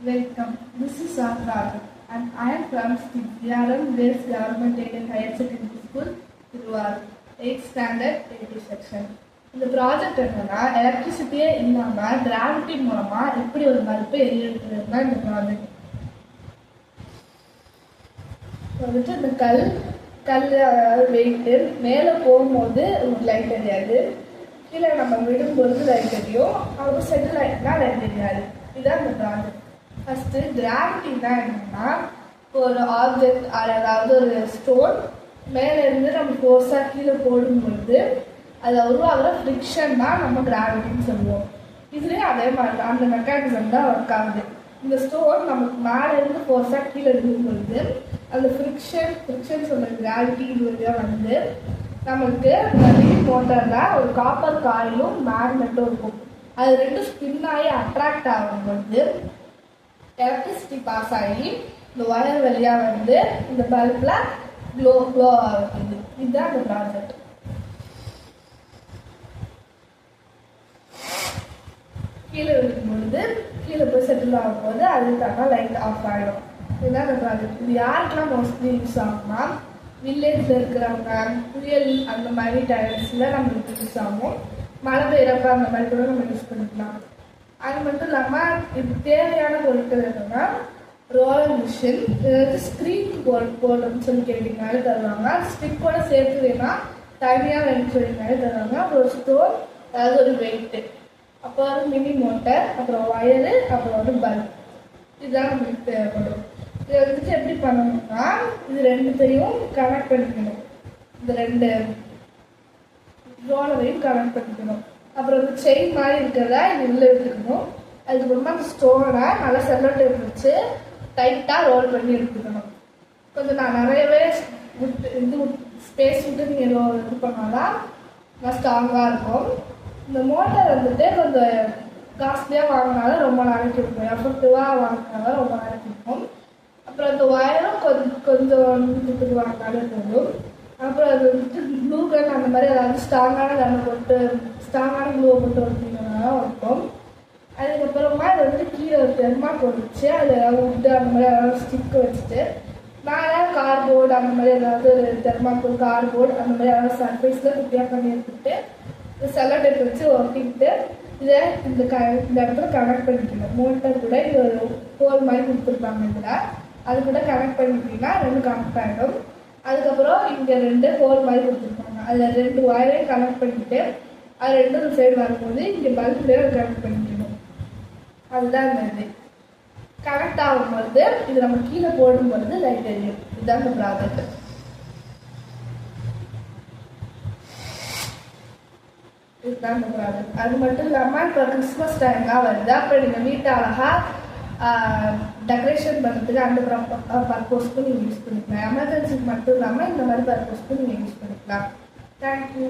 Welcome. This is Satrad and I am from Stiyaram Grace Government Aided Higher Secondary School, Tiruvar, 8th standard 80 section. இந்த project என்னன்னா எலக்ட்ரிசிட்டியே இல்லாமல் gravity மூலமாக எப்படி ஒரு பல்பை எரியுறது தான் இந்த ப்ராஜெக்ட். வந்துட்டு இந்த கல் அதாவது வெயிட்டு மேலே போகும்போது லைட் எரியாது, கீழே நம்ம விடும்பொழுது லைட் எரியும், அப்புறம் செட்டில் ஆகிட்டுனா லைட் எரியாது. இதுதான் இந்த ப்ராஜெக்ட். ஃபஸ்ட்டு கிராவிட்டினா என்னன்னா, ஒரு ஆப்ஜெக்ட் அதாவது ஒரு ஸ்டோன் மேலேருந்து நம்ம ஃபோர்ஸாக கீழே போடும்பொழுது அதில் உருவாகிற ஃப்ரிக்ஷன் தான் நம்ம கிராவிட்டின்னு சொல்லுவோம். இதுலேயும் அதே மாதிரி தான் அந்த மெக்கானிசம் தான் ஒர்க் ஆகுது. இந்த ஸ்டோன் நமக்கு மேலேருந்து ஃபோர்ஸாக கீழே இருக்கும் பொழுது அந்த ஃப்ரிக்ஷன் சொல்கிற கிராவிட்டி இது வழியாக வந்து நமக்கு மோட்டரில் ஒரு காப்பர் காயிலும் மேக்னெட்டும் இருக்கும். அது ரெண்டும் ஸ்பின் ஆகி அட்ராக்ட் ஆகும் பொழுது எலக்ட்ரிசிட்டி பாஸ் ஆகி இந்த ஒயர் வழியாக வந்து இந்த பல்பில் க்ளோ ஆகுது. இதுதான் அந்த ப்ராஜெக்ட். கீழே இருக்கும்பொழுது கீழே போய் செட்டில் ஆகும்போது அதுக்காக லைட் ஆஃப் ஆகிடும். இதுதான் அந்த ப்ராஜெக்ட். இது யாருக்கெல்லாம் மோஸ்ட்லி யூஸ் ஆகும்னா, வில்லேஜில் இருக்கிறவங்க, புயல் அந்த மாதிரி டைம்ஸில் நம்மளுக்கு யூஸ் ஆகும். மழை பெய்யறப்ப அந்த மாதிரி கூட நம்ம யூஸ் பண்ணிக்கலாம். அது மட்டும் இல்லாமல் இது தேவையான பொருட்கள் என்னன்னா, ரோலர் மிஷின், ஸ்க்ரீன் போர்டுன்னு சொல்லி கேட்டிங்கனாலே தருவாங்க. ஸ்டிக்கோட சேர்த்து வேணால் தனியாக வேணும்னு சொல்லிங்கனாலே தருவாங்க. அப்புறம் ஒரு ஸ்டோன், அதாவது ஒரு வெயிட்டு, அப்புறம் மினி மோட்டர், அப்புறம் ஒயரு, அப்புறம் ஒரு பல்ப். இதுதான் நம்மளுக்கு தேவைப்படும். இதை வந்துட்டு எப்படி பண்ணணும்னா, இது ரெண்டுத்தையும் கனெக்ட் பண்ணிக்கணும். இந்த ரெண்டு ரோலரையும் கனெக்ட் பண்ணிக்கணும். அப்புறம் இந்த செயின் மாதிரி இருக்கிறதா இது உள்ளே எடுத்துக்கணும். அதுக்கப்புறமா அந்த ஸ்டோனை நல்லா செல்லோ டேப் வச்சு டைட்டாக ரோல் பண்ணி எடுத்துக்கணும். கொஞ்சம் நான் நிறையவே ஸ்பேஸ் விட்டு நீங்கள் இது பண்ணாதான் நல்லா ஸ்ட்ராங்காக இருக்கும். இந்த மோட்டர் வந்துட்டு கொஞ்சம் காஸ்ட்லியாக வாங்கினாலும் ரொம்ப நாளைக்கு இருக்கும், எஃபெக்டிவாக வாங்கினாலும் ரொம்ப நாளைக்கு இருக்கும். அப்புறம் அந்த ஒயரும் கொஞ்சம் இதுக்கு வாங்கினாலும் போதும். அப்புறம் அது வந்துட்டு ப்ளூ கன் அந்த மாதிரி ஏதாவது ஸ்ட்ராங்கான கன்னை போட்டு ஸ்ட்ராங்கான ப்ளூவை போட்டு வச்சிங்கனாலும் இருக்கும். அதுக்கப்புறமா இதை வந்துட்டு கீழே ஒரு தெர்மாக்கோல் வச்சு அதில் ஏதாவது உட்டு அந்த மாதிரி ஏதாவது ஸ்டிக்கு வச்சுட்டு மேலே கார்போர்டு அந்த மாதிரி ஏதாவது தெர்மாக்கோல் கார்போர்டு அந்த மாதிரி ஏதாவது சர்ஃபேஸில் குட்டியாக பண்ணி எடுத்துக்கிட்டு செல்லோ டேப் வச்சு ஒட்டிக்கிட்டு இதை இந்த இடத்துல கனெக்ட் பண்ணிக்கணும். மோட்டர் கூட இது ஒரு ஹோல் மாதிரி கொடுத்துருப்பாங்க. இதில் அது கூட கனெக்ட் பண்ணிக்கிட்டீங்கன்னா ரெண்டு கனெக்ட் ஆகிடும். அதுக்கப்புறம் இங்கே ரெண்டு ஹோல் மாதிரி கொடுத்துருப்பாங்க, அதில் ரெண்டு ஒயரையும் கனெக்ட் பண்ணிக்கிட்டு அது ரெண்டும் சைடு வரும்போது இங்கே பல்ப்லேயே கனெக்ட் பண்ணிக்கணும். அதுதான் இந்த இது கனெக்ட் ஆகும்பொழுது இது நம்ம கீழே போடும்பொழுது லைட் எரியும். இதுதான் இந்த ப்ராஜெக்ட். இதுதான் இந்த ப்ராஜெக்ட். அது மட்டும் இல்லாமல் இப்போ கிறிஸ்மஸ் டைம்லாம் வருது. அப்போ நீங்கள் வீட்டை அழகாக டெக்கரேஷன் பண்ணுறதுக்கு அந்த பர்பஸ்க்கும் நீங்கள் யூஸ் பண்ணிக்கலாம். எமர்ஜென்சிக்கு மட்டும் இல்லாமல் இந்த மாதிரி பர்பஸ்க்கும் நீங்கள் யூஸ் பண்ணிக்கலாம். தேங்க்யூ.